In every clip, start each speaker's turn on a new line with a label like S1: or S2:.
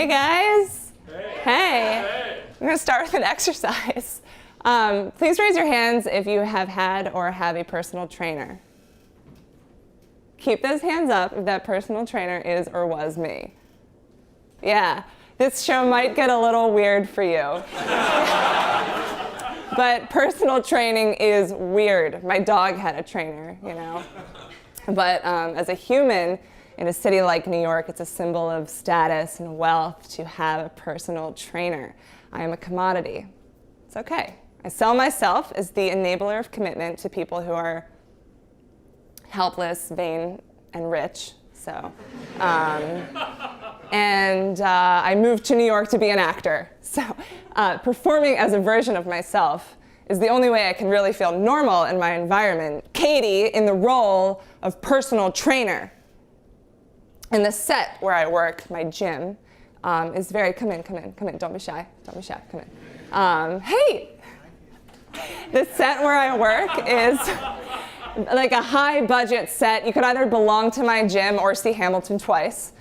S1: guys. Hey. I'm going to start with an exercise. Please raise your hands if you have had or have a personal trainer. Keep those hands up if that personal trainer is or was me. Yeah, this show might get a little weird for you. But personal training is weird. My dog had a trainer, you know. But as a human in a city like New York, it's a symbol of status and wealth to have a personal trainer. I am a commodity. It's okay. I sell myself as the enabler of commitment to people who are helpless, vain, and rich. So, I moved to New York to be an actor. So, performing as a version of myself is the only way I can really feel normal in my environment. Katie in the role of personal trainer. And the set where I work, my gym, is very, come in, don't be shy, come in. Hey! The set where I work is like a high budget set. You could either belong to my gym or see Hamilton twice.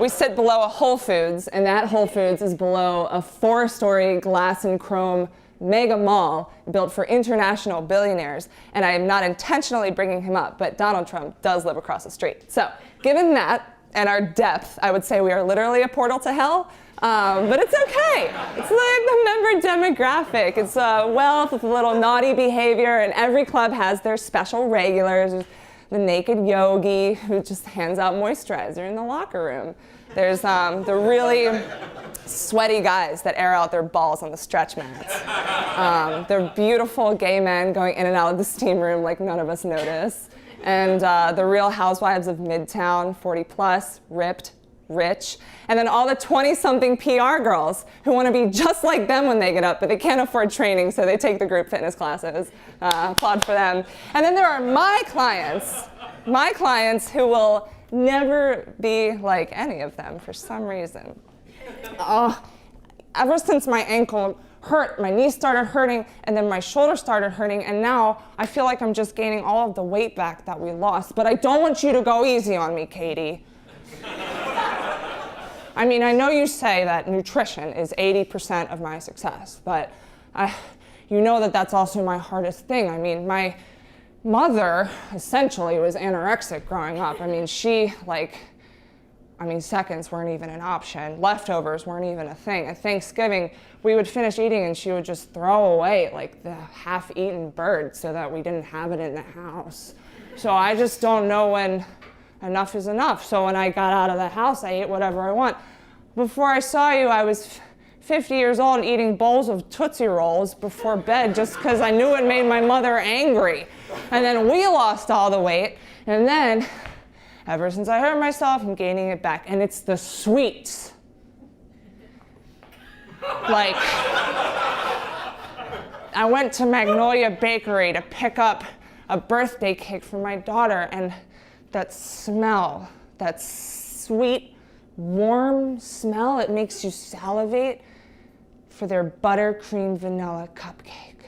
S1: We sit below a Whole Foods, and that Whole Foods is below a 4-story glass and chrome mega mall built for international billionaires. And I am not intentionally bringing him up, but Donald Trump does live across the street. So given that and our depth, I would say we are literally a portal to hell. But it's okay. It's like the member demographic. It's wealth with a little naughty behavior, and every club has their special regulars. There's the naked yogi who just hands out moisturizer in the locker room. There's the really sweaty guys that air out their balls on the stretch mats. They're beautiful gay men going in and out of the steam room like none of us notice. And the real housewives of Midtown, 40 plus, ripped, rich, and then all the 20-something PR girls who want to be just like them when they get up, but they can't afford training, so they take the group fitness classes. Applaud for them. And then there are my clients who will never be like any of them for some reason. Ever since my ankle hurt, my knee started hurting, and then my shoulder started hurting, and now I feel like I'm just gaining all of the weight back that we lost. But I don't want you to go easy on me, Katie. I mean, I know you say that nutrition is 80% of my success, but you know that that's also my hardest thing. I mean, my mother essentially was anorexic growing up. I mean, seconds weren't even an option. Leftovers weren't even a thing. At Thanksgiving, we would finish eating and she would just throw away like the half-eaten bird so that we didn't have it in the house. So I just don't know when enough is enough. So when I got out of the house, I ate whatever I want. Before I saw you, I was 50 years old eating bowls of Tootsie Rolls before bed just because I knew it made my mother angry. And then we lost all the weight. And then, ever since I hurt myself, I'm gaining it back. And it's the sweets. Like, I went to Magnolia Bakery to pick up a birthday cake for my daughter, and that smell, that sweet, warm smell, it makes you salivate for their buttercream vanilla cupcake.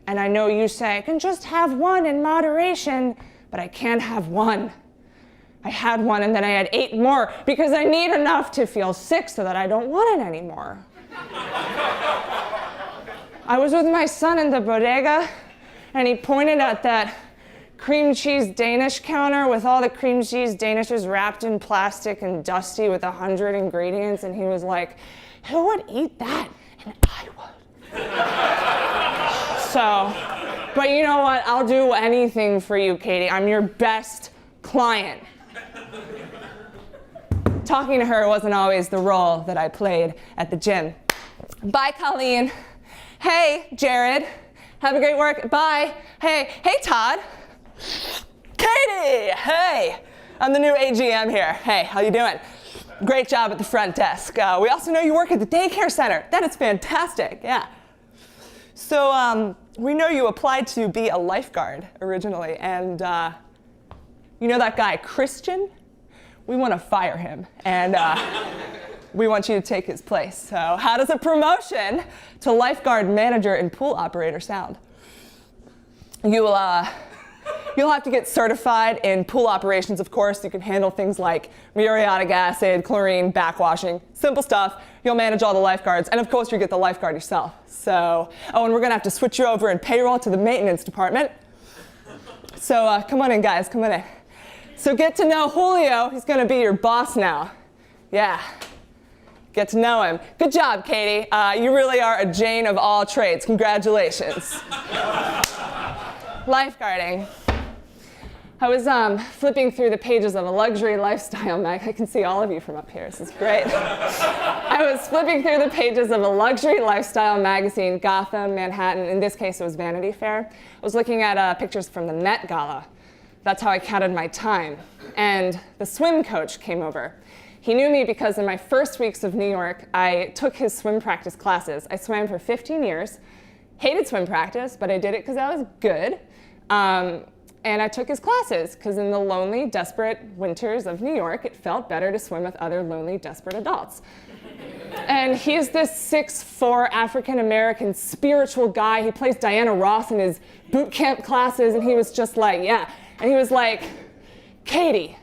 S1: And I know you say, I can just have one in moderation, but I can't have one. I had one and then I had 8 more because I need enough to feel sick so that I don't want it anymore. I was with my son in the bodega, and he pointed at that cream cheese Danish counter with all the cream cheese Danishes wrapped in plastic and dusty with 100 ingredients, and he was like, who would eat that? And I would. So, but you know what? I'll do anything for you, Katie. I'm your best client. Talking to her wasn't always the role that I played at the gym. Bye, Colleen. Hey, Jared. Have a great work. Bye. Hey, Todd. Katie, hey, I'm the new AGM here. Hey, how you doing? Great job at the front desk. We also know you work at the daycare center. That is fantastic, yeah. So we know you applied to be a lifeguard originally, and you know that guy, Christian? We want to fire him, and we want you to take his place. So how does a promotion to lifeguard manager and pool operator sound? You'll have to get certified in pool operations, of course. You can handle things like muriatic acid, chlorine, backwashing, simple stuff. You'll manage all the lifeguards, and of course you get the lifeguard yourself. So, oh, and we're gonna have to switch you over in payroll to the maintenance department. So come on in, guys, come on in. So get to know Julio. He's gonna be your boss now. Yeah. Get to know him. Good job, Katie. You really are a Jane of all trades. Congratulations. Lifeguarding. I was flipping through the pages of a luxury lifestyle mag. I can see all of you from up here. This is great. I was flipping through the pages of a luxury lifestyle magazine, Gotham, Manhattan. In this case, it was Vanity Fair. I was looking at pictures from the Met Gala. That's how I counted my time. And the swim coach came over. He knew me because in my first weeks of New York, I took his swim practice classes. I swam for 15 years, hated swim practice, but I did it because I was good. And I took his classes because in the lonely, desperate winters of New York, it felt better to swim with other lonely, desperate adults. And he's this 6'4" African-American spiritual guy. He plays Diana Ross in his boot camp classes, and he was just like, yeah. And he was like, Katie,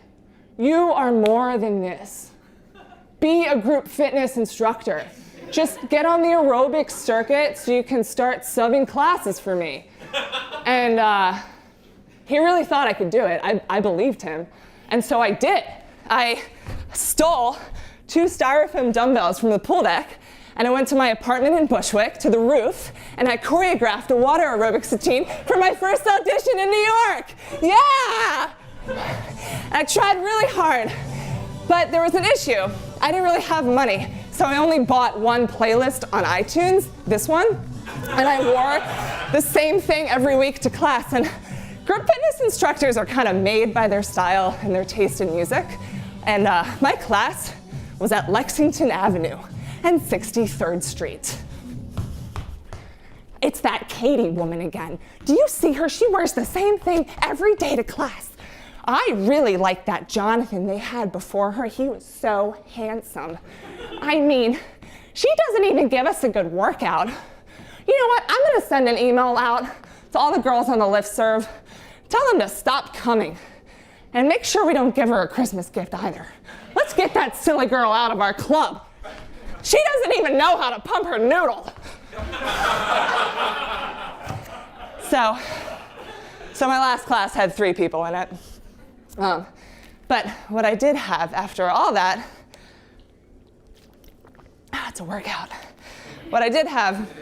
S1: you are more than this. Be a group fitness instructor. Just get on the aerobic circuit so you can start subbing classes for me. And he really thought I could do it. I believed him. And so I did. I stole 2 styrofoam dumbbells from the pool deck, and I went to my apartment in Bushwick, to the roof, and I choreographed a water aerobics routine for my first audition in New York. Yeah! I tried really hard, but there was an issue. I didn't really have money, so I only bought one playlist on iTunes, this one, and I wore the same thing every week to class. And group fitness instructors are kind of made by their style and their taste in music. And my class was at Lexington Avenue and 63rd Street. It's that Katie woman again. Do you see her? She wears the same thing every day to class. I really liked that Jonathan they had before her. He was so handsome. I mean, she doesn't even give us a good workout. You know what? I'm gonna send an email out to all the girls on the listserv. Tell them to stop coming. And make sure we don't give her a Christmas gift either. Let's get that silly girl out of our club. She doesn't even know how to pump her noodle. So my last class had 3 people in it. But what I did have after all that, it's a workout. What I did have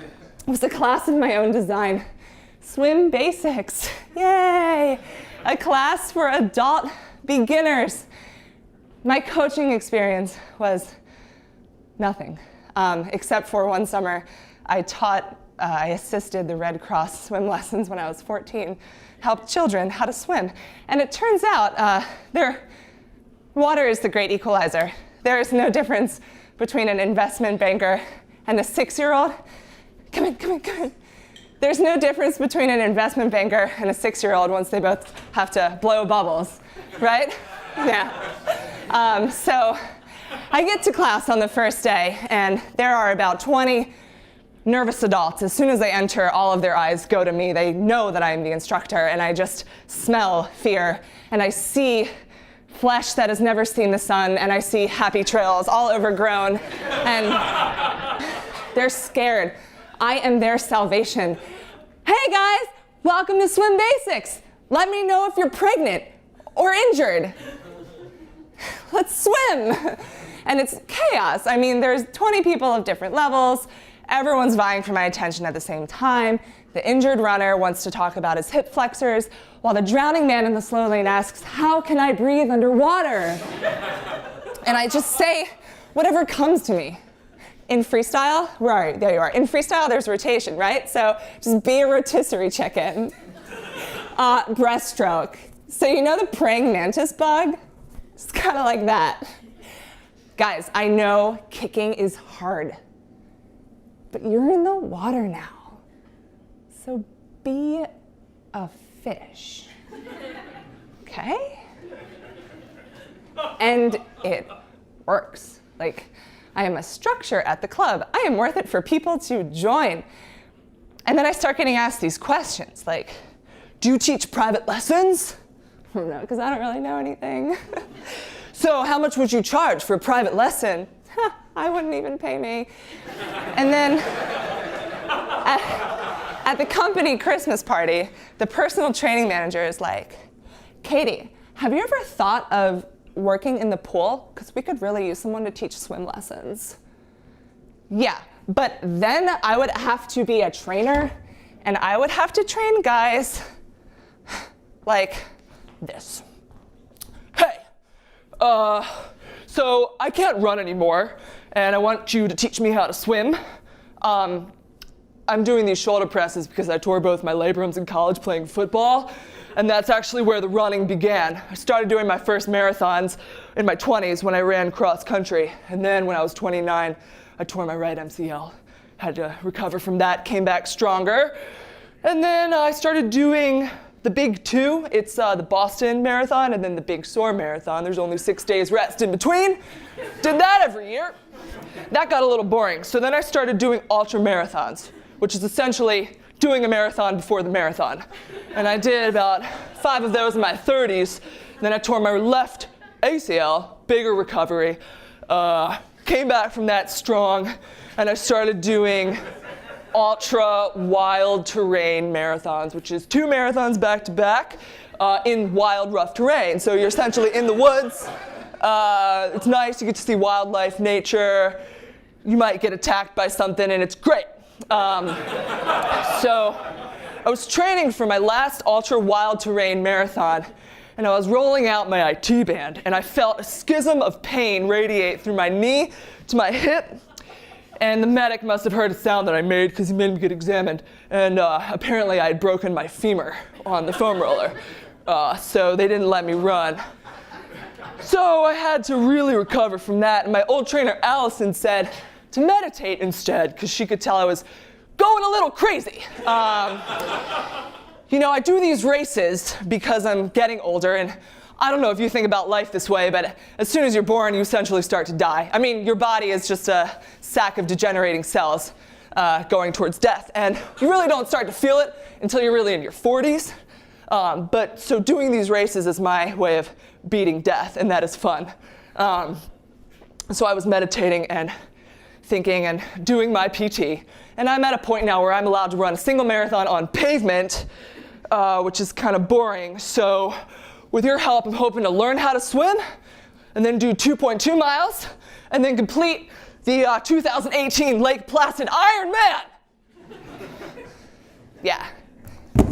S1: was a class of my own design, Swim Basics. Yay! A class for adult beginners. My coaching experience was nothing, except for one summer I assisted the Red Cross swim lessons when I was 14, helped children how to swim. And it turns out water is the great equalizer. There is no difference between an investment banker and a 6-year-old. Come in. There's no difference between an investment banker and a 6-year-old once they both have to blow bubbles, right? Yeah. So I get to class on the first day, and there are about 20 nervous adults. As soon as they enter, all of their eyes go to me. They know that I'm the instructor, and I just smell fear. And I see flesh that has never seen the sun, and I see happy trails all overgrown. And they're scared. I am their salvation. Hey guys, welcome to Swim Basics. Let me know if you're pregnant or injured. Let's swim. And it's chaos. I mean, there's 20 people of different levels. Everyone's vying for my attention at the same time. The injured runner wants to talk about his hip flexors, while the drowning man in the slow lane asks, how can I breathe underwater? And I just say whatever comes to me. In freestyle, where are you? There you are. In freestyle, there's rotation, right? So just be a rotisserie chicken. Breaststroke. So you know the praying mantis bug? It's kind of like that. Guys, I know kicking is hard, but you're in the water now. So be a fish, okay? And it works. Like, I am a structure at the club. I am worth it for people to join. And then I start getting asked these questions like,
S2: do you teach private lessons?
S1: No, because I don't really know anything.
S2: So how much would you charge for a private lesson?
S1: I wouldn't even pay me. And then at the company Christmas party, the personal training manager is like, Katie, have you ever thought of working in the pool? Because we could really use someone to teach swim lessons. Yeah, but then I would have to be a trainer, and I would have to train guys like this.
S2: Hey, so I can't run anymore, and I want you to teach me how to swim. I'm doing these shoulder presses because I tore both my labrums in college playing football, and that's actually where the running began. I started doing my first marathons in my 20s when I ran cross country, and then when I was 29, I tore my right MCL. Had to recover from that, came back stronger, and then I started doing the big two. It's the Boston Marathon and then the Big Sur Marathon. There's only 6 days rest in between. Did that every year. That got a little boring, so then I started doing ultra marathons, which is essentially doing a marathon before the marathon. And I did about 5 of those in my 30s. Then I tore my left ACL, bigger recovery, came back from that strong, and I started doing ultra wild terrain marathons, which is 2 marathons back to back in wild, rough terrain. So you're essentially in the woods. It's nice, you get to see wildlife, nature. You might get attacked by something, and it's great. So I was training for my last ultra wild terrain marathon, and I was rolling out my IT band, and I felt a schism of pain radiate through my knee to my hip, and the medic must have heard a sound that I made because he made me get examined, and apparently I had broken my femur on the foam roller, so they didn't let me run. So I had to really recover from that, and my old trainer Allison said to meditate instead, because she could tell I was going a little crazy. You know, I do these races because I'm getting older, and I don't know if you think about life this way, but as soon as you're born, you essentially start to die. I mean, your body is just a sack of degenerating cells going towards death, and you really don't start to feel it until you're really in your 40s. But so doing these races is my way of beating death, and that is fun. So I was meditating and thinking and doing my PT, and I'm at a point now where I'm allowed to run a single marathon on pavement, which is kind of boring. So with your help, I'm hoping to learn how to swim, and then do 2.2 miles, and then complete the 2018 Lake Placid Ironman. Yeah.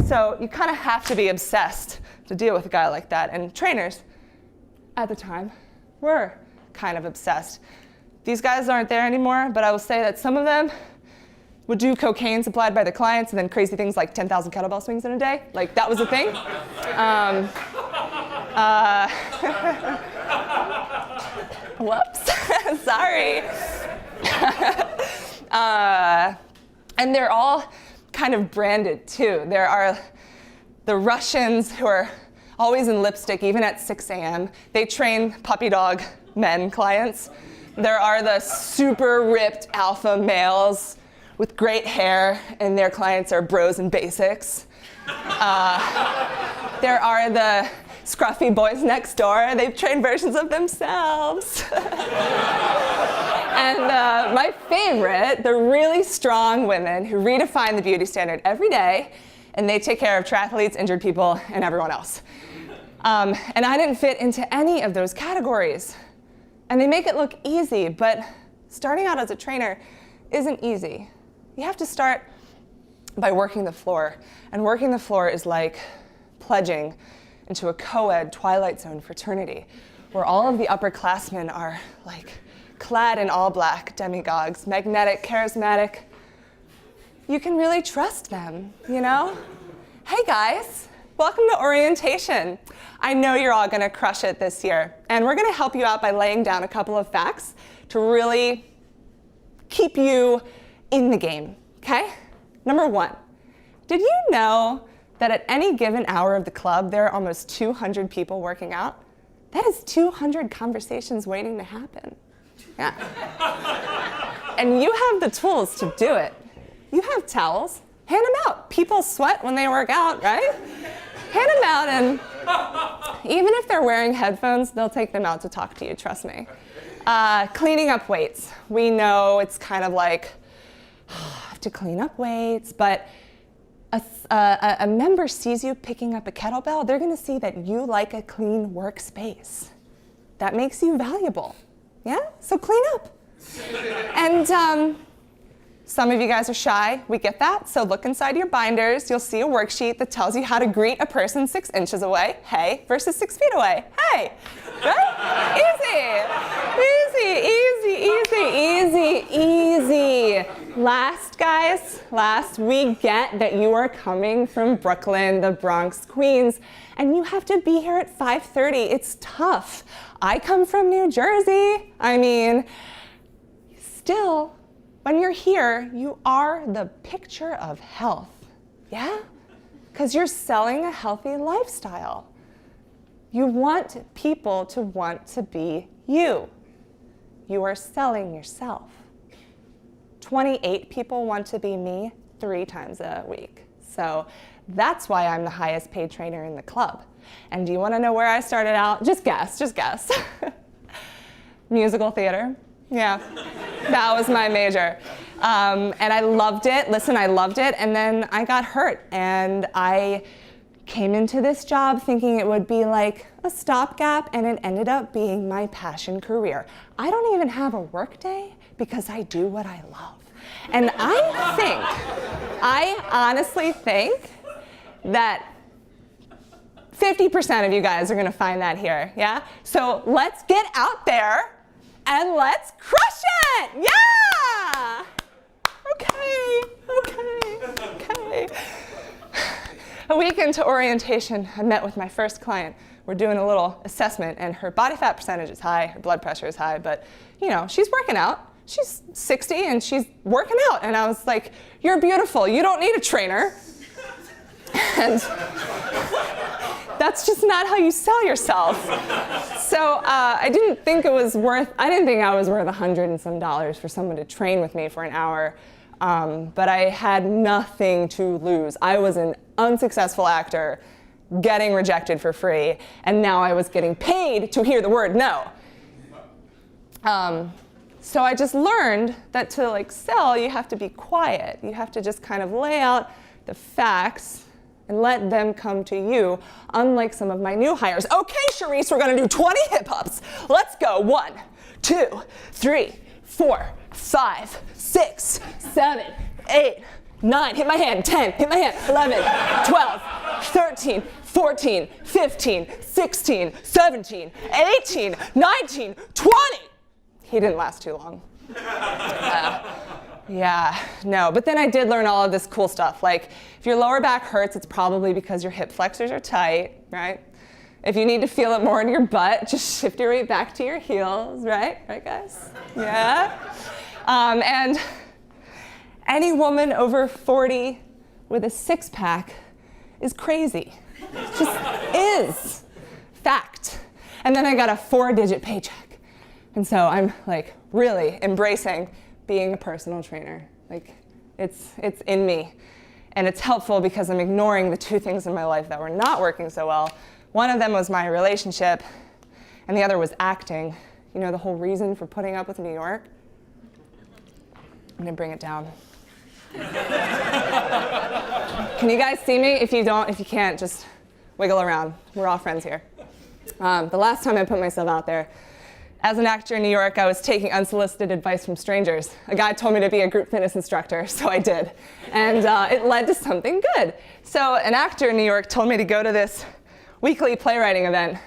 S2: So you kind of have to be obsessed to deal with a guy like that, and trainers at the time were kind of obsessed. These guys aren't there anymore, but I will say that some of them would do cocaine supplied by the clients and then crazy things like 10,000 kettlebell swings in a day. Like, that was a thing. Whoops, sorry. And they're all kind of branded too. There are the Russians who are always in lipstick, even at 6 a.m. They train puppy dog men clients. There are the super ripped alpha males with great hair, and their clients are bros and basics. There are the scruffy boys next door. They've trained versions of themselves. And my favorite, the really strong women who redefine the beauty standard every day, and they take care of triathletes, injured people, and everyone else. And I didn't fit into any of those categories. And they make it look easy, but starting out as a trainer isn't easy. You have to start by working the floor. And working the floor is like pledging into a co-ed Twilight Zone fraternity, where all of the upperclassmen are like clad in all black demigods, magnetic, charismatic. You can really trust them, you know? Hey guys, welcome to orientation. I know you're all gonna crush it this year, and we're gonna help you out by laying down a couple of facts to really keep you in the game, okay? Number 1, did you know that at any given hour of the club, there are almost 200 people working out? That is 200 conversations waiting to happen. Yeah. And you have the tools to do it. You have towels,
S1: Hand them out. People sweat when they work out, right? Hand them out, and even if they're wearing headphones, they'll take them out to talk to you, trust me. Cleaning up weights. We know it's kind of like, I have to clean up weights, but a member sees you picking up a kettlebell, they're gonna see that you like a clean workspace. That makes you valuable, yeah? So clean up. And some of you guys are shy, we get that. So look inside your binders, you'll see a worksheet that tells you how to greet a person 6 inches away, hey, versus 6 feet away, hey, right? Easy. Last, we get that you are coming from Brooklyn, the Bronx, Queens, and you have to be here at 5:30. It's tough. I come from New Jersey. I mean, still, when you're here, you are the picture of health, yeah? Because you're selling a healthy lifestyle. You want people to want to be you. You are selling yourself. 28 people want to be me 3 times a week. So that's why I'm the highest paid trainer in the club. And do you want to know where I started out? Just guess. Musical theater. Yeah, that was my major. And I loved it. Listen, I loved it. And then I got hurt. And I came into this job thinking it would be like a stopgap, and it ended up being my passion career. I don't even have a work day because I do what I love. And I honestly think that 50% of you guys are gonna find that here, yeah? So let's get out there and let's crush it! Yeah! Okay. A week into orientation, I met with my first client. We're doing a little assessment, and her body fat percentage is high, her blood pressure is high, but you know, she's working out. She's 60 and she's working out. And I was like, you're beautiful, you don't need a trainer. And that's just not how you sell yourself. So I didn't think I was worth $100 and some for someone to train with me for an hour. But I had nothing to lose. I was an unsuccessful actor getting rejected for free, and now I was getting paid to hear the word no. So I just learned that to like sell, you have to be quiet. You have to just kind of lay out the facts and let them come to you, unlike some of my new hires. Okay, Charisse, we're gonna do 20 hip-hops. Let's go. 1, 2, 3, 4, 5, 6, 7, 8, 9, hit my hand, 10, hit my hand, 11, 12, 13, 14, 15, 16, 17, 18, 19, 20. He didn't last too long. But then I did learn all of this cool stuff. Like, if your lower back hurts, it's probably because your hip flexors are tight, right? If you need to feel it more in your butt, just shift your weight back to your heels, right? Right, guys? Yeah? And any woman over 40 with a six-pack is crazy. It just is. Fact. And then I got a 4-digit paycheck. And so I'm like really embracing being a personal trainer. Like it's in me. And it's helpful because I'm ignoring the 2 things in my life that were not working so well. One of them was my relationship, and the other was acting. You know, the whole reason for putting up with New York? I'm gonna bring it down. Can you guys see me? If you can't, just wiggle around. We're all friends here. The last time I put myself out there, as an actor in New York, I was taking unsolicited advice from strangers. A guy told me to be a group fitness instructor, so I did. And it led to something good. So an actor in New York told me to go to this weekly playwriting event.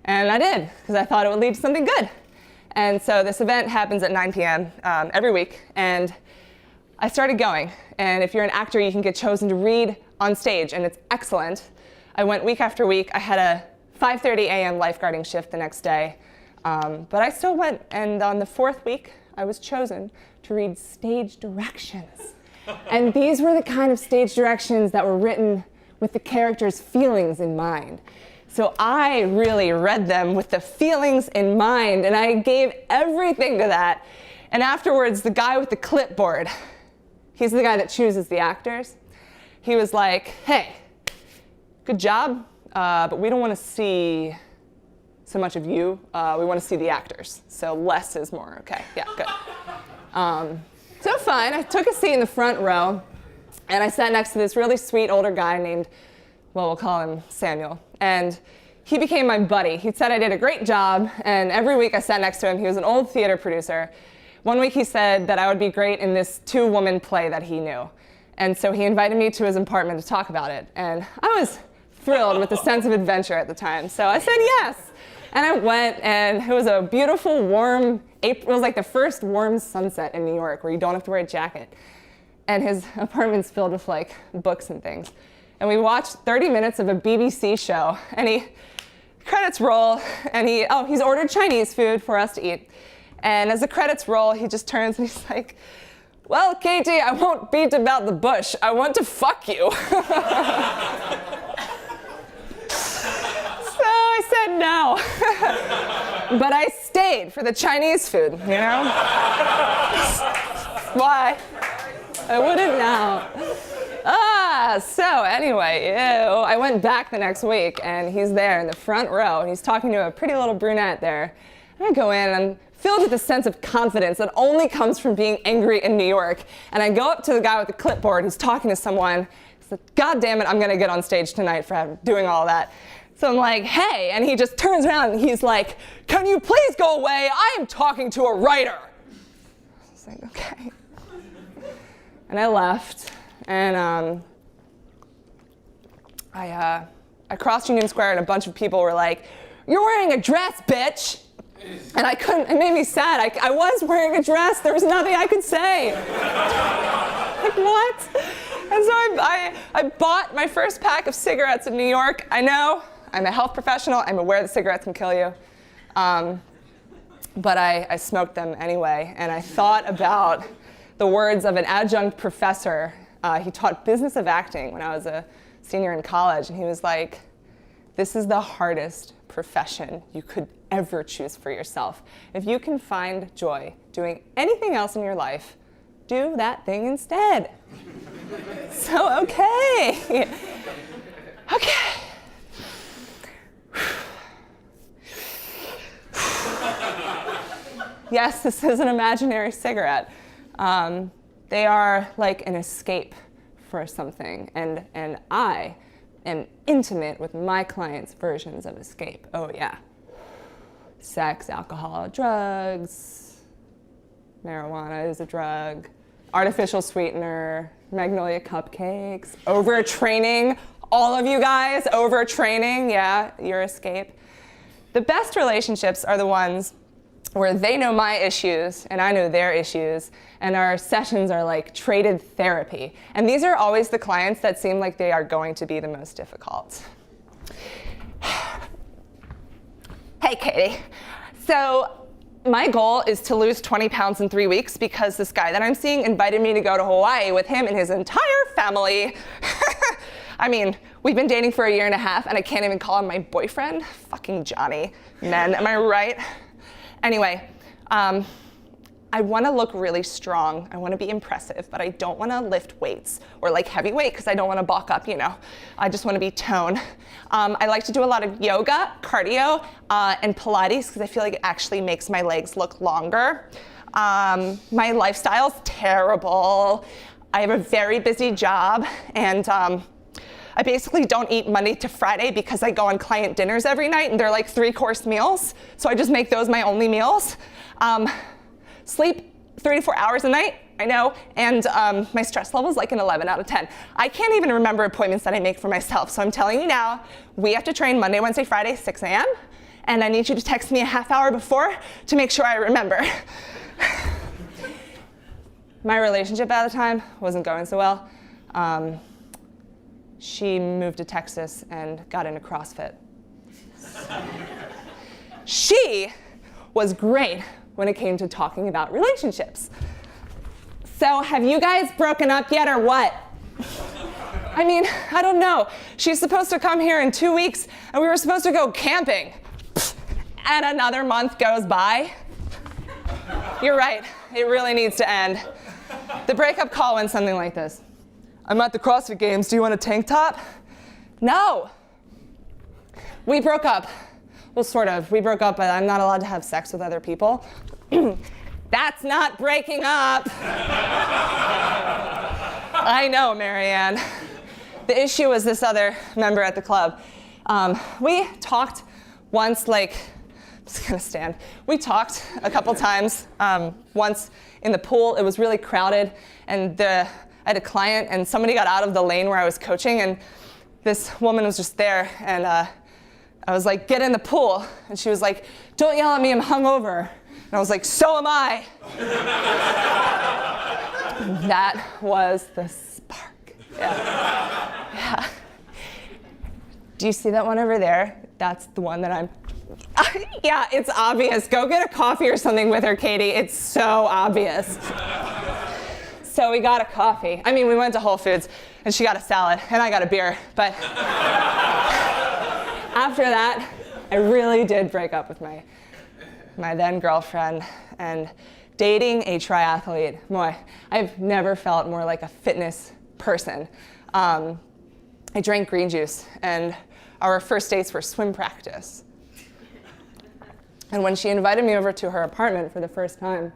S1: And I did, because I thought it would lead to something good. And so this event happens at 9 p.m. Every week. And I started going. And if you're an actor, you can get chosen to read on stage, and it's excellent. I went week after week. I had a 5:30 a.m. lifeguarding shift the next day. But I still went, and on the 4th week, I was chosen to read stage directions. And these were the kind of stage directions that were written with the character's feelings in mind. So I really read them with the feelings in mind, and I gave everything to that. And afterwards, the guy with the clipboard, he's the guy that chooses the actors. he was like, hey, good job, but we don't want to see so much of you. We want to see the actors. So less is more. Okay, yeah, good. So fine, I took a seat in the front row, and I sat next to this really sweet older guy named, well, we'll call him Samuel. And he became my buddy. He said I did a great job, and every week I sat next to him. He was an old theater producer. One week he said that I would be great in this 2-woman play that he knew. And so he invited me to his apartment to talk about it. And I was thrilled with the sense of adventure at the time. So I said yes. And I went, and it was a beautiful, warm April. It was like the first warm sunset in New York where you don't have to wear a jacket. And his apartment's filled with like books and things. And we watched 30 minutes of a BBC show, and credits roll, and he's ordered Chinese food for us to eat. And as the credits roll, he just turns and he's like, well, Katie, I won't beat about the bush. I want to fuck you. So I said no. But I stayed for the Chinese food, you know? Why? I wouldn't now. So anyway, I went back the next week, and he's there in the front row, and he's talking to a pretty little brunette there. And I go in, and I'm filled with a sense of confidence that only comes from being angry in New York. And I go up to the guy with the clipboard who's talking to someone. He's like, God damn it, I'm gonna get on stage tonight for doing all that. So I'm like, hey, and he just turns around and he's like, can you please go away? I am talking to a writer. I was like, okay. And I left, and I crossed Union Square, and a bunch of people were like, you're wearing a dress, bitch. And I couldn't, it made me sad. I was wearing a dress. There was nothing I could say. Like, what? And so I bought my first pack of cigarettes in New York. I know, I'm a health professional. I'm aware that cigarettes can kill you. But I smoked them anyway. And I thought about the words of an adjunct professor. He taught business of acting when I was a senior in college. And he was like, this is the hardest profession you could ever choose for yourself. If you can find joy doing anything else in your life, do that thing instead. So, okay. Okay. Yes, this is an imaginary cigarette. They are like an escape for something, and I am intimate with my clients' versions of escape. Oh yeah. Sex, alcohol, drugs, marijuana is a drug, artificial sweetener, Magnolia cupcakes, overtraining, all of you guys, overtraining, yeah, your escape. The best relationships are the ones where they know my issues and I know their issues, and our sessions are like traded therapy. And these are always the clients that seem like they are going to be the most difficult. Hey, Katie. So my goal is to lose 20 pounds in 3 weeks because this guy that I'm seeing invited me to go to Hawaii with him and his entire family. I mean, we've been dating for 1.5 years and I can't even call him my boyfriend. Fucking Johnny. Men, am I right? Anyway, I want to look really strong. I want to be impressive, but I don't want to lift weights or like heavy weight because I don't want to bulk up, you know. I just want to be toned. I like to do a lot of yoga, cardio, and Pilates because I feel like it actually makes my legs look longer. My lifestyle's terrible. I have a very busy job, and I basically don't eat Monday to Friday because I go on client dinners every night and they're like 3-course meals. So I just make those my only meals. Sleep 3 to 4 hours a night, I know, and my stress level is like an 11 out of 10. I can't even remember appointments that I make for myself. So I'm telling you now, we have to train Monday, Wednesday, Friday, 6 a.m. And I need you to text me a half hour before to make sure I remember. My relationship at the time wasn't going so well. She moved to Texas and got into CrossFit. She was great when it came to talking about relationships. So have you guys broken up yet or what? I mean, I don't know. She's supposed to come here in 2 weeks and we were supposed to go camping. And another month goes by. You're right, it really needs to end. The breakup call went something like this.
S2: I'm at the CrossFit Games. Do you want a tank top?
S1: No. We broke up. Well, sort of. We broke up, but I'm not allowed to have sex with other people. That's not breaking up. I know, Marianne. The issue was this other member at the club. We talked once, I'm just gonna stand. We talked a couple times, once in the pool. It was really crowded, and I had a client, and somebody got out of the lane where I was coaching, and this woman was just there, and I was like, get in the pool. And she was like, don't yell at me, I'm hungover. And I was like, so am I. That was the spark. Yeah. Do you see that one over there? That's the one that I'm, yeah, it's obvious. Go get a coffee or something with her, Katie. It's so obvious. So we got a coffee. I mean, we went to Whole Foods, and she got a salad, and I got a beer. But after that, I really did break up with my then girlfriend, and dating a triathlete, boy, I've never felt more like a fitness person. I drank green juice, and our first dates were swim practice. And when she invited me over to her apartment for the first time,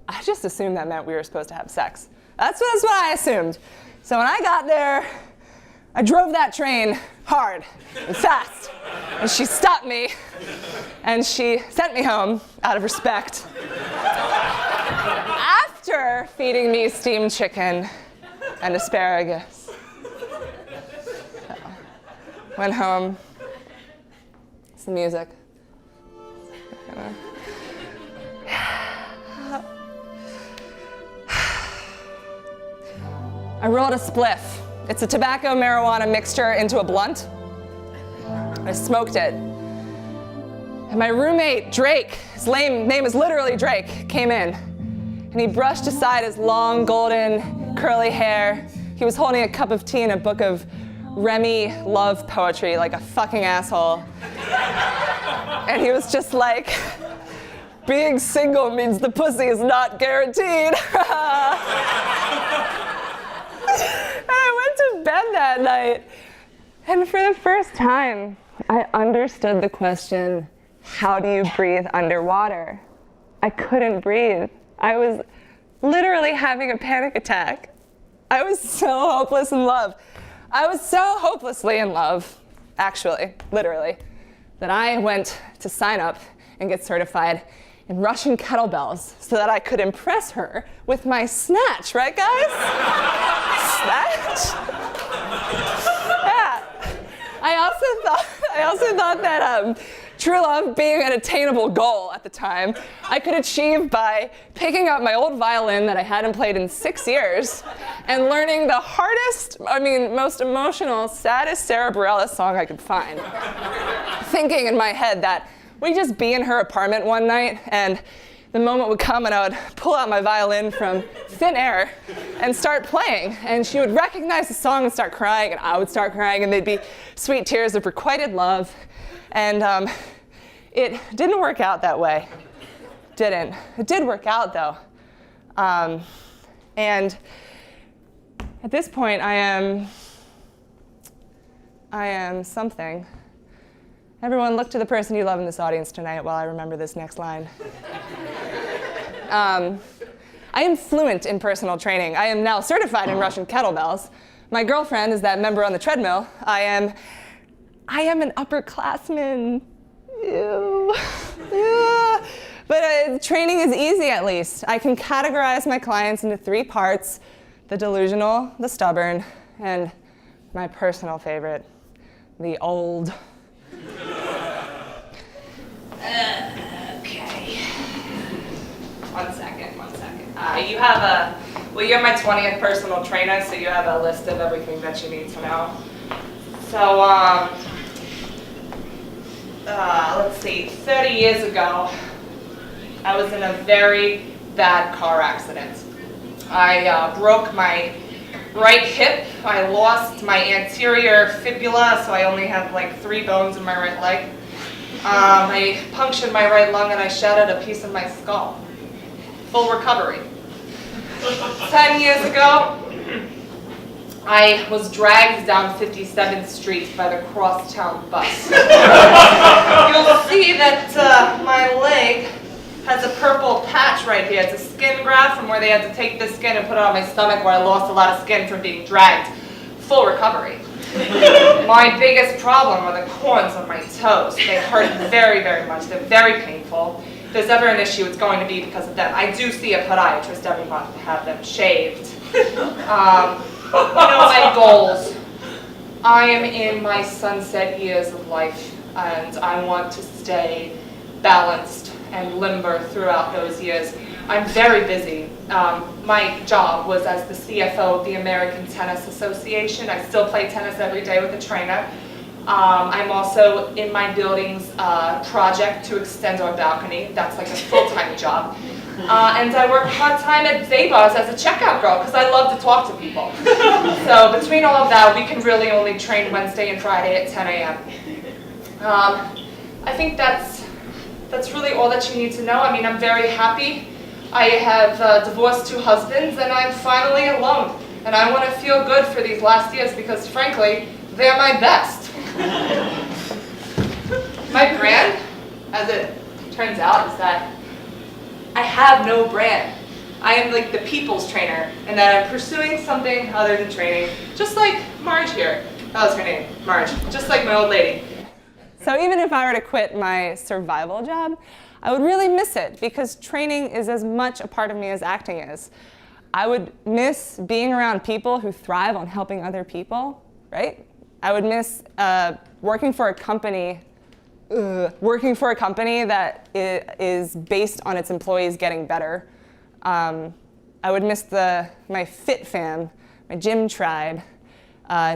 S1: I just assumed that meant we were supposed to have sex. That's what I assumed. So when I got there, I drove that train hard and fast. And she stopped me, and she sent me home out of respect. After feeding me steamed chicken and asparagus. So, went home. It's the music. I rolled a spliff. It's a tobacco marijuana mixture into a blunt. I smoked it. And my roommate, Drake, his name is literally Drake, came in. And he brushed aside his long, golden, curly hair. He was holding a cup of tea and a book of Remy love poetry like a fucking asshole. And he was just like, being single means the pussy is not guaranteed. And I went to bed that night, and for the first time, I understood the question, how do you breathe underwater? I couldn't breathe. I was literally having a panic attack. I was so hopeless in love. I was so hopelessly in love, actually, literally, that I went to sign up and get certified in Russian kettlebells so that I could impress her with my snatch, right, guys? Snatch? Yeah. I also thought that true love being an attainable goal at the time, I could achieve by picking up my old violin that I hadn't played in 6 years and learning the most emotional, saddest Sarah Bareilles song I could find. Thinking in my head that we'd just be in her apartment one night, and the moment would come and I would pull out my violin from thin air and start playing. And she would recognize the song and start crying, and I would start crying, and they'd be sweet tears of requited love. And it didn't work out that way. Didn't. It did work out, though. And at this point, I am something. Everyone, look to the person you love in this audience tonight while I remember this next line. I am fluent in personal training. I am now certified in Russian kettlebells. My girlfriend is that member on the treadmill. I am an upperclassman. Ew. Yeah. But training is easy, at least. I can categorize my clients into 3 parts: the delusional, the stubborn, and my personal favorite, the old. Okay. One second. You're my 20th personal trainer, so you have a list of everything that you need to know. So, let's see, 30 years ago, I was in a very bad car accident. I broke my right hip. I lost my anterior fibula, so I only have like 3 bones in my right leg. I punctured my right lung and I shattered a piece of my skull. Full recovery. 10 years ago, I was dragged down 57th Street by the crosstown bus. You'll see that my leg has a purple patch right here. It's a skin graft from where they had to take the skin and put it on my stomach where I lost a lot of skin from being dragged. Full recovery. My biggest problem are the corns on my toes. They hurt very, very much. They're very painful. If there's ever an issue, it's going to be because of them. I do see a podiatrist every month to have them shaved. My goals. I am in my sunset years of life, and I want to stay balanced and limber throughout those years. I'm very busy. My job was as the CFO of the American Tennis Association. I still play tennis every day with a trainer. I'm also in my building's project to extend our balcony. That's like a full-time job. And I work part-time at Zabar's as a checkout girl because I love to talk to people. So between all of that, we can really only train Wednesday and Friday at 10 a.m. I think that's really all that you need to know. I mean, I'm very happy. I have divorced 2 husbands, and I'm finally alone. And I want to feel good for these last years because, frankly, they're my best. My brand, as it turns out, is that I have no brand. I am like the people's trainer, and that I'm pursuing something other than training, just like Marge here. That was her name, Marge, just like my old lady. So even if I were to quit my survival job, I would really miss it because training is as much a part of me as acting is. I would miss being around people who thrive on helping other people, right? I would miss working for a company that is based on its employees getting better. I would miss my fit fam, my gym tribe,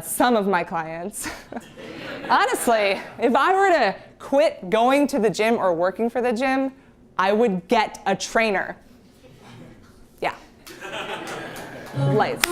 S1: some of my clients. Honestly, if I were to quit going to the gym or working for the gym, I would get a trainer. Yeah. Lights.